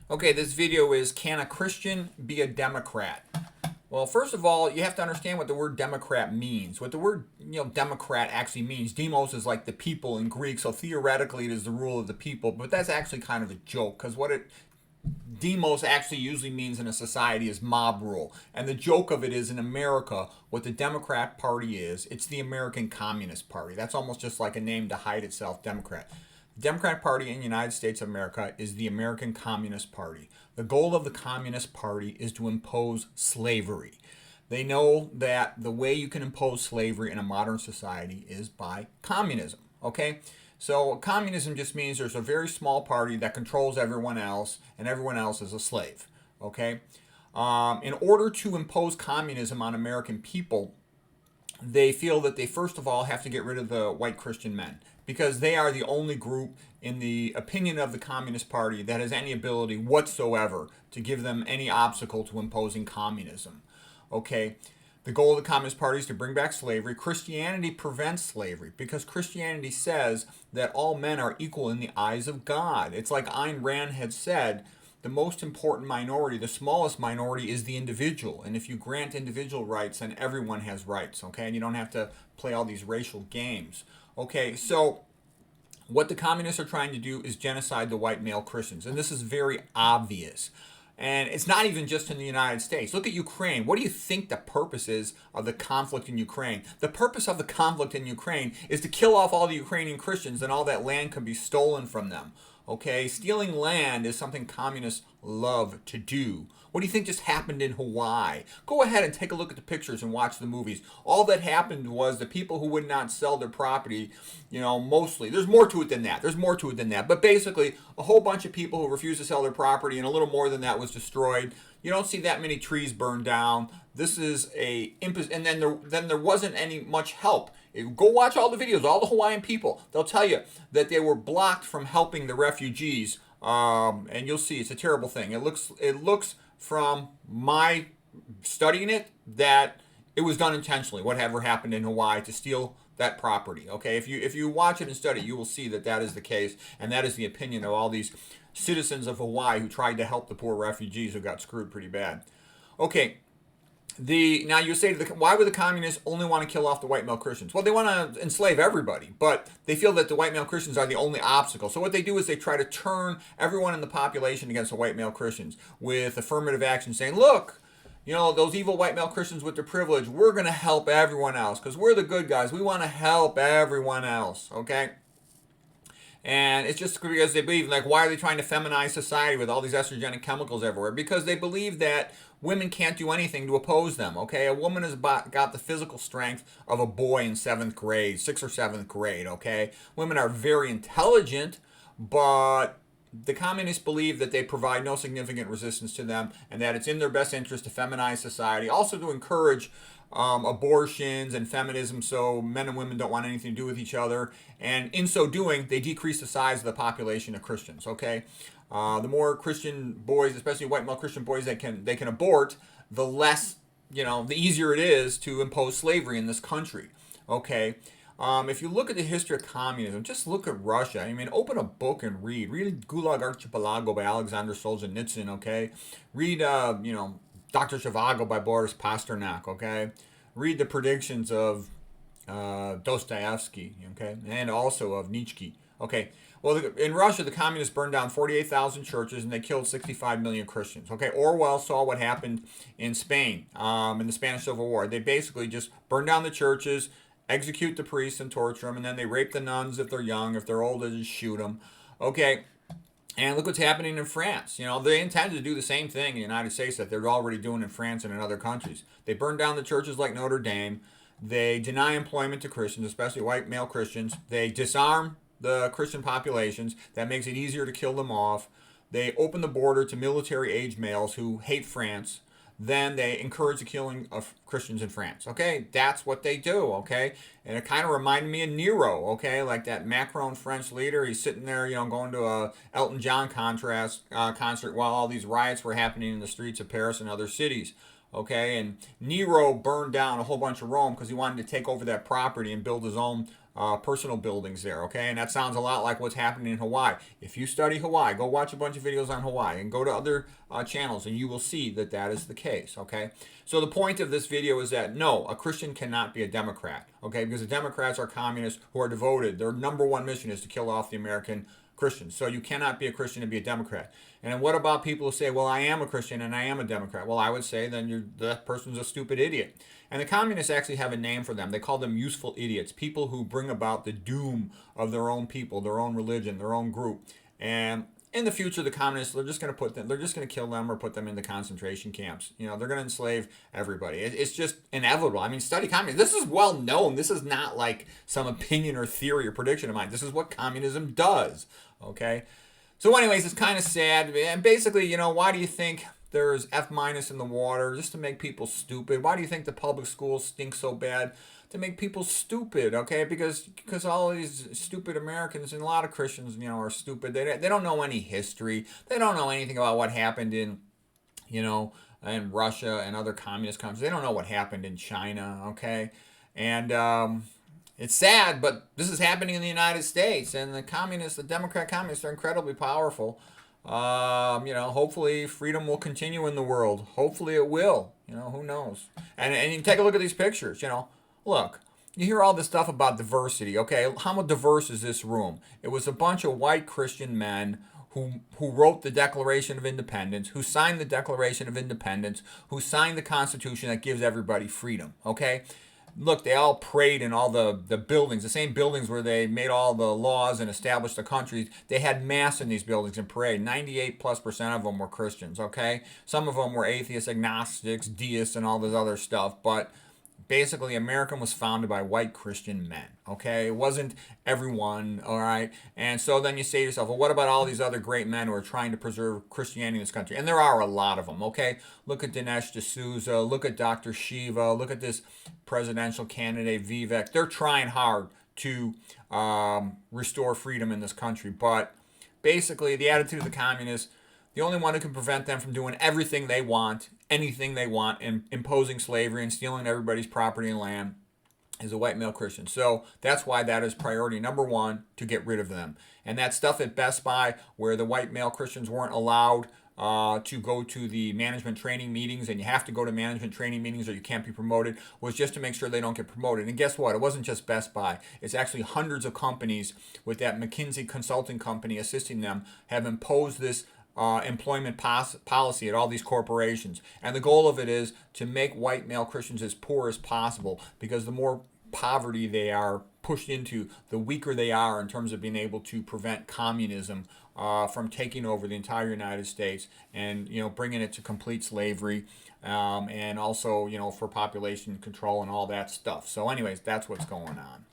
Okay, this video is, can a Christian be a Democrat? Well, first of all, you have to understand what the word Democrat means. What the word, Democrat actually means. Demos is like the people in Greek, so theoretically it is the rule of the people, but that's actually kind of a joke, because what it demos actually usually means in a society is mob rule. And the joke of it is, in America, what the Democrat Party is, it's the American Communist Party. That's almost just like a name to hide itself, Democrat. The Democratic Party in the United States of America is the American Communist Party. The goal of the Communist Party is to impose slavery. They know that the way you can impose slavery in a modern society is by communism. Okay? So communism just means there's a very small party that controls everyone else, and everyone else is a slave. Okay? In order to impose communism on American people, they feel that they first of all have to get rid of the white Christian men, because they are the only group, in the opinion of the Communist Party, that has any ability whatsoever to give them any obstacle to imposing communism. Okay? The goal of the Communist Party is to bring back slavery. Christianity prevents slavery because Christianity says that all men are equal in the eyes of God. It's like Ayn Rand had said, the most important minority, the smallest minority, is the individual. And if you grant individual rights, then everyone has rights, okay? And you don't have to play all these racial games. Okay, so what the communists are trying to do is genocide the white male Christians. And this is very obvious. And it's not even just in the United States. Look at Ukraine. What do you think the purpose is of the conflict in Ukraine? The purpose of the conflict in Ukraine is to kill off all the Ukrainian Christians, and all that land can be stolen from them. Okay? Stealing land is something communists love to do. What do you think just happened in Hawaii? Go ahead and take a look at the pictures and watch the movies. All that happened was the people who would not sell their property, mostly. There's more to it than that. But basically, a whole bunch of people who refused to sell their property, and a little more than that was destroyed. You don't see that many trees burned down. This is and then there wasn't any much help. Go watch all the videos, all the Hawaiian people. They'll tell you that they were blocked from helping the refugees, and you'll see it's a terrible thing. It looks from my studying it that it was done intentionally. Whatever happened in Hawaii to steal that property. Okay, if you watch it and study, you will see that that is the case, and that is the opinion of all these citizens of Hawaii who tried to help the poor refugees who got screwed pretty bad. Okay. Now you say, why would the communists only want to kill off the white male Christians? Well, they want to enslave everybody, but they feel that the white male Christians are the only obstacle. So what they do is they try to turn everyone in the population against the white male Christians with affirmative action, saying, look, those evil white male Christians with their privilege, we're going to help everyone else because we're the good guys. We want to help everyone else, okay? And it's just because they believe, why are they trying to feminize society with all these estrogenic chemicals everywhere? Because they believe that women can't do anything to oppose them, okay? A woman has got the physical strength of a boy in 7th grade, 6th or 7th grade, okay? Women are very intelligent, but the communists believe that they provide no significant resistance to them, and that it's in their best interest to feminize society, also to encourage abortions and feminism, so men and women don't want anything to do with each other. And in so doing, they decrease the size of the population of Christians. Okay, the more Christian boys, especially white male Christian boys, they can abort, the less, the easier it is to impose slavery in this country. Okay. If you look at the history of communism, just look at Russia. I mean, open a book and read. Read Gulag Archipelago by Alexander Solzhenitsyn, okay? Read, Dr. Zhivago by Boris Pasternak, okay? Read the predictions of Dostoevsky, okay? And also of Nietzsche, okay? Well, in Russia, the communists burned down 48,000 churches and they killed 65 million Christians, okay? Orwell saw what happened in Spain in the Spanish Civil War. They basically just burned down the churches, execute the priests and torture them, and then they rape the nuns if they're young. If they're old, they just shoot them. Okay, and look what's happening in France. They intend to do the same thing in the United States that they're already doing in France and in other countries. They burn down the churches like Notre Dame. They deny employment to Christians, especially white male Christians. They disarm the Christian populations. That makes it easier to kill them off. They open the border to military-age males who hate France. Then they encourage the killing of Christians in France. Okay, that's what they do. Okay, and it kind of reminded me of Nero. Okay, like that Macron French leader. He's sitting there, going to a Elton John concert while all these riots were happening in the streets of Paris and other cities. Okay, and Nero burned down a whole bunch of Rome because he wanted to take over that property and build his own personal buildings there, okay? And that sounds a lot like what's happening in Hawaii. If you study Hawaii, go watch a bunch of videos on Hawaii and go to other channels and you will see that that is the case, okay? So the point of this video is that no, a Christian cannot be a Democrat, okay? Because the Democrats are communists who are devoted. Their number one mission is to kill off the American Christians. So you cannot be a Christian and be a Democrat. And what about people who say, well, I am a Christian and I am a Democrat? Well, I would say then that person's a stupid idiot. And the communists actually have a name for them. They call them useful idiots, people who bring about the doom of their own people, their own religion, their own group. And in the future, the communists, they're just going to kill them or put them into concentration camps. You know, they're going to enslave everybody. It's just inevitable. I mean, study communism. This is well known. This is not like some opinion or theory or prediction of mine. This is what communism does. Okay? So anyways, it's kind of sad. And basically, you know, why do you think there's F- in the water? Just to make people stupid. Why do you think the public schools stink so bad? To make people stupid, okay? Because all these stupid Americans and a lot of Christians, you know, are stupid. They don't know any history. They don't know anything about what happened in, you know, in Russia and other communist countries. They don't know what happened in China, okay? And it's sad, but this is happening in the United States, and the Democrat communists are incredibly powerful. You know, hopefully freedom will continue in the world. Hopefully it will. You know, who knows? And you take a look at these pictures, you know. Look, you hear all this stuff about diversity, okay? How diverse is this room? It was a bunch of white Christian men who wrote the Declaration of Independence, who signed the Declaration of Independence, who signed the Constitution that gives everybody freedom, okay? Look, they all prayed in all the buildings, the same buildings where they made all the laws and established the countries. They had mass in these buildings and prayed. 98+% of them were Christians, okay? Some of them were atheists, agnostics, deists, and all this other stuff, but basically America was founded by white Christian men, okay? It wasn't everyone, all right? And so then you say to yourself, well, what about all these other great men who are trying to preserve Christianity in this country? And there are a lot of them, okay? Look at Dinesh D'Souza, look at Dr. Shiva, look at this presidential candidate Vivek. They're trying hard to restore freedom in this country, but basically the attitude of the communists, the only one who can prevent them from doing everything they want, anything they want, and imposing slavery and stealing everybody's property and land is a white male Christian. So that's why that is priority number one, to get rid of them. And that stuff at Best Buy where the white male Christians weren't allowed to go to the management training meetings, and you have to go to management training meetings or you can't be promoted, was just to make sure they don't get promoted. And guess what? It wasn't just Best Buy. It's actually hundreds of companies with that McKinsey consulting company assisting them have imposed this employment policy at all these corporations. And the goal of it is to make white male Christians as poor as possible, because the more poverty they are pushed into, the weaker they are in terms of being able to prevent communism from taking over the entire United States and, you know, bringing it to complete slavery, and also, you know, for population control and all that stuff. So anyways, that's what's going on.